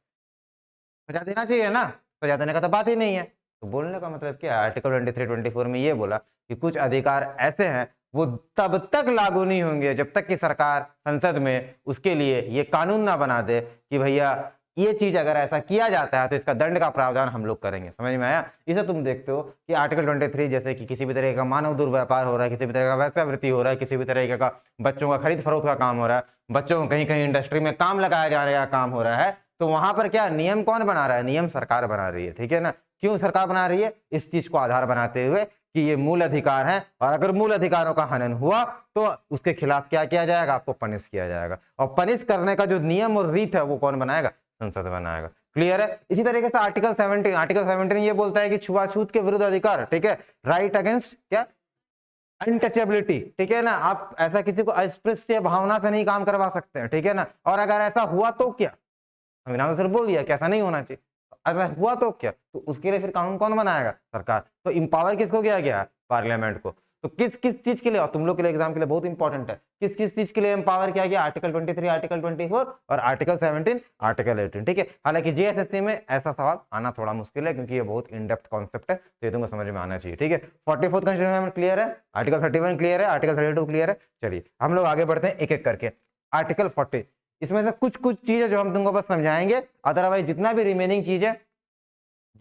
सजा देना चाहिए ना, सजा देने का तो बात ही नहीं है। तो बोलने का मतलब क्या है, आर्टिकल 23, 24 में ये बोला कि कुछ अधिकार ऐसे हैं वो तब तक लागू नहीं होंगे जब तक कि सरकार संसद में उसके लिए ये कानून ना बना दे कि भैया ये चीज अगर ऐसा किया जाता है तो इसका दंड का प्रावधान हम लोग करेंगे। समझ में आया? इसे तुम देखते हो कि आर्टिकल 23 जैसे कि किसी भी तरीके का मानव दुर्व्यापार हो रहा है, किसी भी तरह का वैश्यावृत्ति हो रहा है, किसी भी तरीके का बच्चों का खरीद फरोख्त का काम हो रहा है, बच्चों को कहीं कहीं इंडस्ट्री में काम लगाया जाने का काम हो रहा है, तो वहां पर क्या नियम कौन बना रहा है, नियम सरकार बना रही है, ठीक है ना। क्यों सरकार बना रही है? इस चीज को आधार बनाते हुए कि ये मूल अधिकार है, और अगर मूल अधिकारों का हनन हुआ तो उसके खिलाफ क्या किया जाएगा, आपको पनिश किया जाएगा। और पनिश करने का जो नियम और रीत है वो कौन बनाएगा? संसद बनाएगा। क्लियर है? इसी तरीके से आर्टिकल 17 ये बोलता है कि छुआछूत के विरुद्ध अधिकार, ठीक है, राइट अगेंस्ट क्या, अनटचेबिलिटी, ठीक है ना। आप ऐसा किसी को अस्पृश्य भावना से नहीं काम करवा सकते हैं, ठीक है ना। और अगर ऐसा हुआ तो क्या, संविधान ने सिर्फ बोल दिया कि ऐसा नहीं होना चाहिए, ऐसा हुआ तो क्या, तो उसके लिए फिर कानून कौन बनाएगा? सरकार। तो इंपावर किसको किया गया है? पार्लियामेंट को। तो किस किस चीज के लिए, और तुम लोग के लिए एग्जाम के लिए बहुत इंपॉर्टेंट है, किस किस चीज के लिए एम्पावर किया गया? आर्टिकल 23, आर्टिकल 24 और आर्टिकल 17, आर्टिकल 18, ठीक है। हालांकि जीएसएससी में ऐसा सवाल आना थोड़ा मुश्किल है क्योंकि ये बहुत इन डेप्थ कॉन्सेप्ट है, तो ये तुमको समझ में आना चाहिए, ठीक है। 44th कॉन्स्टिट्यूशन अमेंडमेंट क्लियर है, आर्टिकल 31 क्लियर है, आर्टिकल 32 क्लियर है। चलिए हम लोग आगे बढ़ते हैं एक एक करके। आर्टिकल 40, इसमें से कुछ कुछ चीजें जो हम तुमको बस समझाएंगे, अदरवाइज जितना भी रिमेनिंग चीज है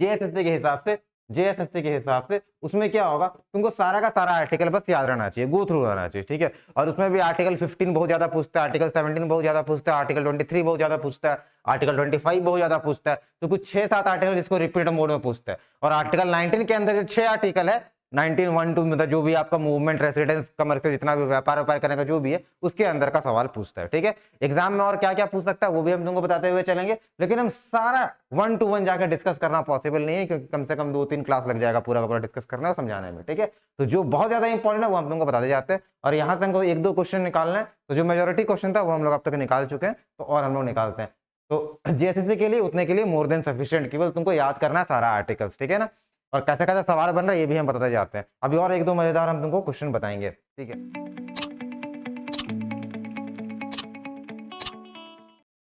जेएसएससी के हिसाब से उसमें क्या होगा, तुमको सारा का सारा आर्टिकल बस याद रहना चाहिए, गो थ्रू रहना चाहिए, ठीक है। और उसमें भी आर्टिकल 15 बहुत ज्यादा पूछता है, आर्टिकल 17 बहुत ज्यादा पूछता है, आर्टिकल 23 बहुत ज्यादा पूछता है, आर्टिकल 25 बहुत ज्यादा पूछता है। तो कुछ 6-7 आर्टिकल जिसको रिपीट मोड में पूछता है। और आर्टिकल 19 के अंदर जो 6 आर्टिकल है, 19(1)(2) मतलब जो भी आपका मूवमेंट, रेसिडेंस, कमर्शियल, जितना भी व्यापार करने का जो भी है उसके अंदर का सवाल पूछता है, ठीक है। एग्जाम में और क्या क्या पूछ सकता है वो भी हम तुमको बताते हुए चलेंगे, लेकिन हम सारा 1 to 1 जाकर डिस्कस करना पॉसिबल नहीं है क्योंकि कम से कम 2-3 क्लास लग जाएगा पूरा का पूरा डिस्कस करने और समझाने में, ठीक है। तो जो बहुत ज्यादा इंपॉर्टेंट है वो हम तुमको बताते जाते हैं, और यहाँ से हमको 1-2 क्वेश्चन निकालना है, तो जो मेजोरिटी क्वेश्चन था वो हम लोग अब तक निकाल चुके हैं, तो और हम लोग निकालते हैं। तो जेएसएससी के लिए उतने के लिए मोर देन सफिशिएंट, केवल तुमको याद करना है सारा आर्टिकल्स, ठीक है ना। और कैसे कैसे सवाल बन रहा है ये भी हम बताते जाते हैं। अभी और 1-2 मजेदार हम तुमको क्वेश्चन बताएंगे, ठीक है।